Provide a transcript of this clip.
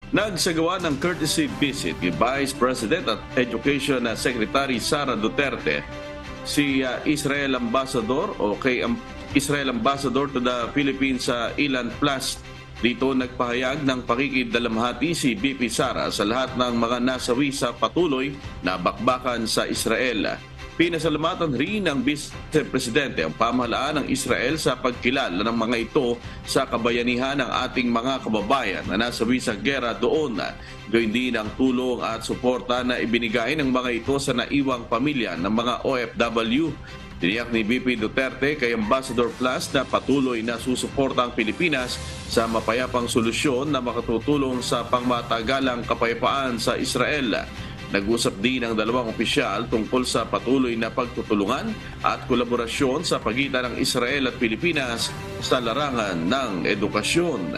Nagsagawa ng courtesy visit ni Vice President at Education Secretary Sara Duterte si Israel Ambassador o kay Israel Ambassador to the Philippines sa Ilan Plus. Dito nagpahayag ng pakikidalamhati si VP Sara sa lahat ng mga nasawi sa patuloy na bakbakan sa Israel. Pinasalamatan rin ng Vice Presidente ang pamahalaan ng Israel sa pagkilala ng mga ito sa kabayanihan ng ating mga kababayan na nasawi sa gera doon. Gayun din ang tulong at suporta na ibinigay ng mga ito sa naiwang pamilya ng mga OFW. Tiniyak ni VP Duterte kay Ambassador Plus na patuloy na susuporta ang Pilipinas sa mapayapang solusyon na makatutulong sa pangmatagalang kapayapaan sa Israel. Nag-usap din ang dalawang opisyal tungkol sa patuloy na pagtutulungan at kolaborasyon sa pagitan ng Israel at Pilipinas sa larangan ng edukasyon.